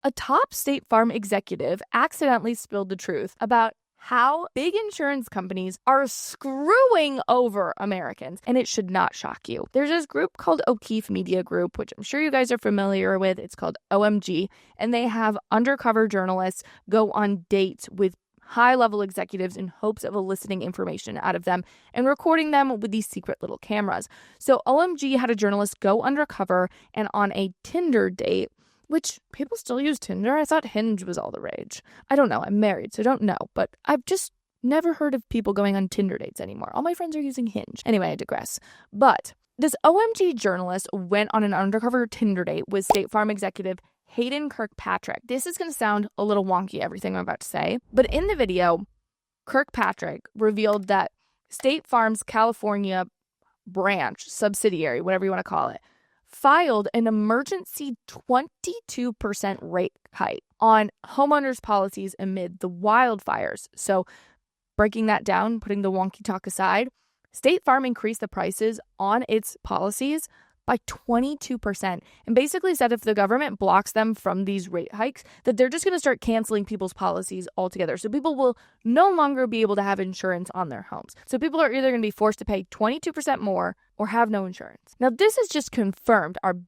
A top State Farm executive accidentally spilled the truth about how big insurance companies are screwing over Americans, and it should not shock you. There's this group called O'Keefe Media Group, which I'm sure you guys are familiar with. It's called OMG, and they have undercover journalists go on dates with high-level executives in hopes of eliciting information out of them and recording them with these secret little cameras. So OMG had a journalist go undercover and on a Tinder date, which people still use Tinder. I thought Hinge was all the rage. I don't know. I'm married, so I don't know. But I've just never heard of people going on Tinder dates anymore. All my friends are using Hinge. Anyway, I digress. But this OMG journalist went on an undercover Tinder date with State Farm executive Hayden Kirkpatrick. This is going to sound a little wonky, everything I'm about to say. But in the video, Kirkpatrick revealed that State Farm's California branch, subsidiary, whatever you want to call it, filed an emergency 22% rate hike on homeowners' policies amid the wildfires. So breaking that down, putting the wonky talk aside, State Farm increased the prices on its policies by 22% and basically said if the government blocks them from these rate hikes, that they're just going to start canceling people's policies altogether. So people will no longer be able to have insurance on their homes. So people are either going to be forced to pay 22% more or have no insurance. Now, this has just confirmed our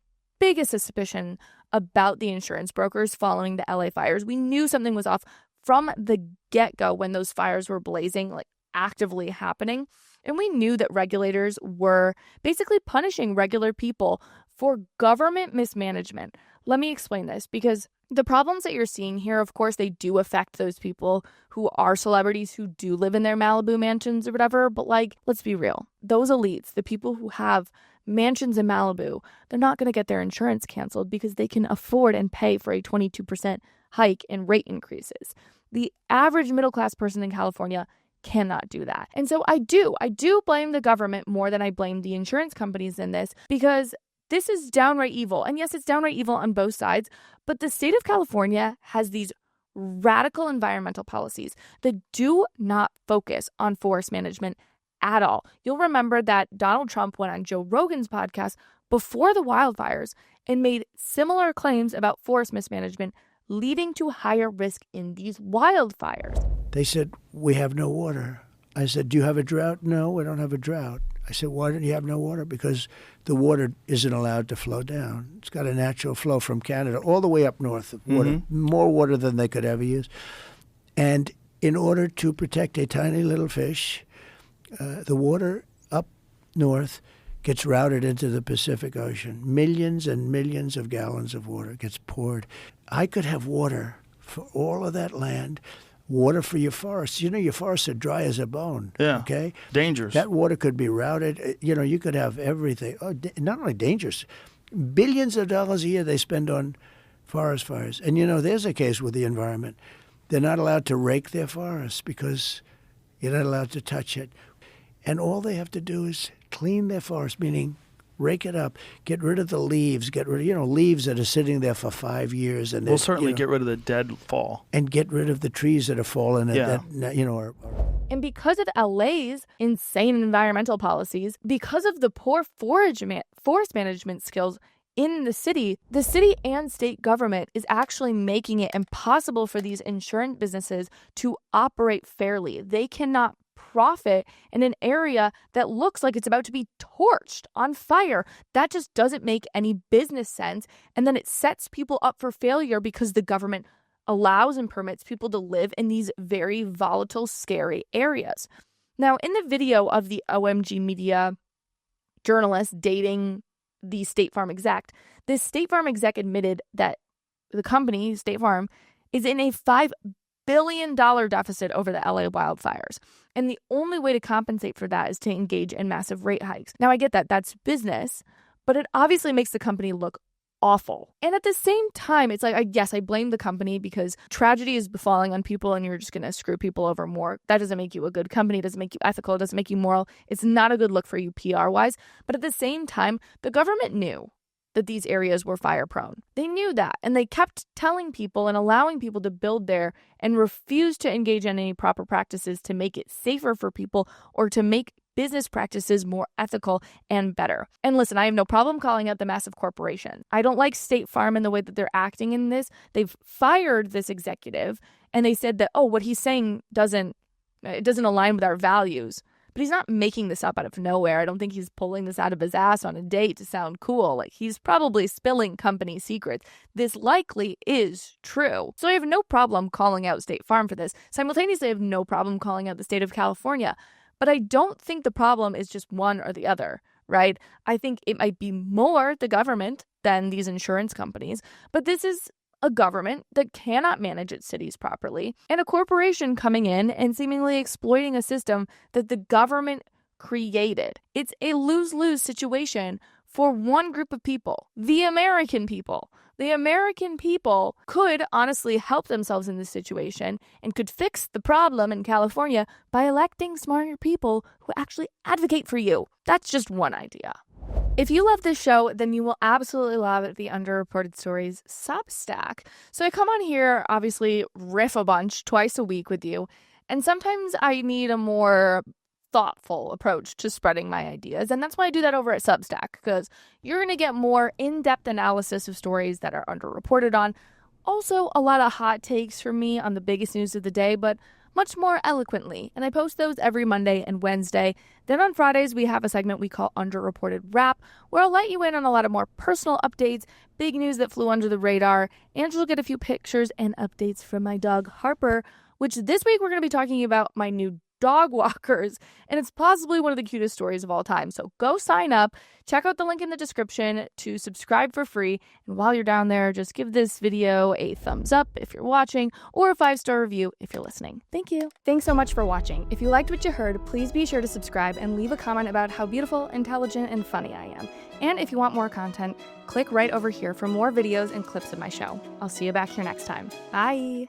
biggest suspicion about the insurance brokers following the LA fires. We knew something was off from the get-go when those fires were blazing, like actively happening. And we knew that regulators were basically punishing regular people for government mismanagement. Let me explain this, because the problems that you're seeing here, of course, they do affect those people who are celebrities who do live in their Malibu mansions or whatever. But like, let's be real. Those elites, the people who have mansions in Malibu, they're not going to get their insurance canceled because they can afford and pay for a 22% hike in rate increases. The average middle-class person in California cannot do that. And so I do blame the government more than I blame the insurance companies in this, because this is downright evil. And yes, it's downright evil on both sides, but the state of California has these radical environmental policies that do not focus on forest management at all. You'll remember that Donald Trump went on Joe Rogan's podcast before the wildfires and made similar claims about forest mismanagement, leading to higher risk in these wildfires. They said, we have no water. I said, do you have a drought? No, we don't have a drought. I said, why don't you have no water? Because the water isn't allowed to flow down. It's got a natural flow from Canada all the way up north. Water, more water than they could ever use. And in order to protect a tiny little fish, the water up north gets routed into the Pacific Ocean. Millions and millions of gallons of water gets poured. I could have water for all of that land, water for your forests. You know, your forests are dry as a bone. Yeah. Okay? Dangerous. That water could be routed. You know, you could have everything. Oh, not only dangerous, billions of dollars a year they spend on forest fires. And, you know, there's a case with the environment. They're not allowed to rake their forests because you're not allowed to touch it. And all they have to do is clean their forest, meaning rake it up, get rid of the leaves, get rid of, leaves that are sitting there for 5 years. And we'll certainly get rid of the dead fall. And get rid of the trees that have fallen. And because of LA's insane environmental policies, because of the poor forest management skills in the city and state government is actually making it impossible for these insurance businesses to operate fairly. They cannot profit in an area that looks like it's about to be torched on fire. That just doesn't make any business sense. And then it sets people up for failure because the government allows and permits people to live in these very volatile, scary areas. Now, in the video of the OMG media journalist dating the State Farm exec, this State Farm exec admitted that the company, State Farm, is in a $5 billion deficit over the LA wildfires. And the only way to compensate for that is to engage in massive rate hikes. Now, I get that. That's business, but it obviously makes the company look awful. And at the same time, it's like, I blame the company because tragedy is befalling on people and you're just going to screw people over more. That doesn't make you a good company. It doesn't make you ethical. It doesn't make you moral. It's not a good look for you PR-wise. But at the same time, the government knew that these areas were fire prone. They knew that, and they kept telling people and allowing people to build there and refused to engage in any proper practices to make it safer for people or to make business practices more ethical and better. And listen, I have no problem calling out the massive corporation. I don't like State Farm in the way that they're acting in this. They've fired this executive, and they said that, what he's saying doesn't align with our values. But he's not making this up out of nowhere. I don't think he's pulling this out of his ass on a date to sound cool. Like, he's probably spilling company secrets. This likely is true. So I have no problem calling out State Farm for this. Simultaneously, I have no problem calling out the state of California. But I don't think the problem is just one or the other, right? I think it might be more the government than these insurance companies. But this is a government that cannot manage its cities properly, and a corporation coming in and seemingly exploiting a system that the government created. It's a lose-lose situation for one group of people, the American people. The American people could honestly help themselves in this situation and could fix the problem in California by electing smarter people who actually advocate for you. That's just one idea. If you love this show, then you will absolutely love the Underreported Stories Substack. So I come on here, obviously, riff a bunch twice a week with you, and sometimes I need a more thoughtful approach to spreading my ideas, and that's why I do that over at Substack, because you're going to get more in-depth analysis of stories that are underreported on. Also, a lot of hot takes from me on the biggest news of the day, but much more eloquently, and I post those every Monday and Wednesday. Then on Fridays, we have a segment we call Underreported Wrap, where I'll let you in on a lot of more personal updates, big news that flew under the radar, and you'll get a few pictures and updates from my dog Harper, which this week we're going to be talking about my new dog walkers, and it's possibly one of the cutest stories of all time. So go sign up, check out the link in the description to subscribe for free, and while you're down there, just give this video a thumbs up if you're watching, or a 5-star review if you're listening. Thank you. Thanks so much for watching. If you liked what you heard, please be sure to subscribe and leave a comment about how beautiful, intelligent, and funny I am. And if you want more content, click right over here for more videos and clips of my show. I'll see you back here next time. Bye!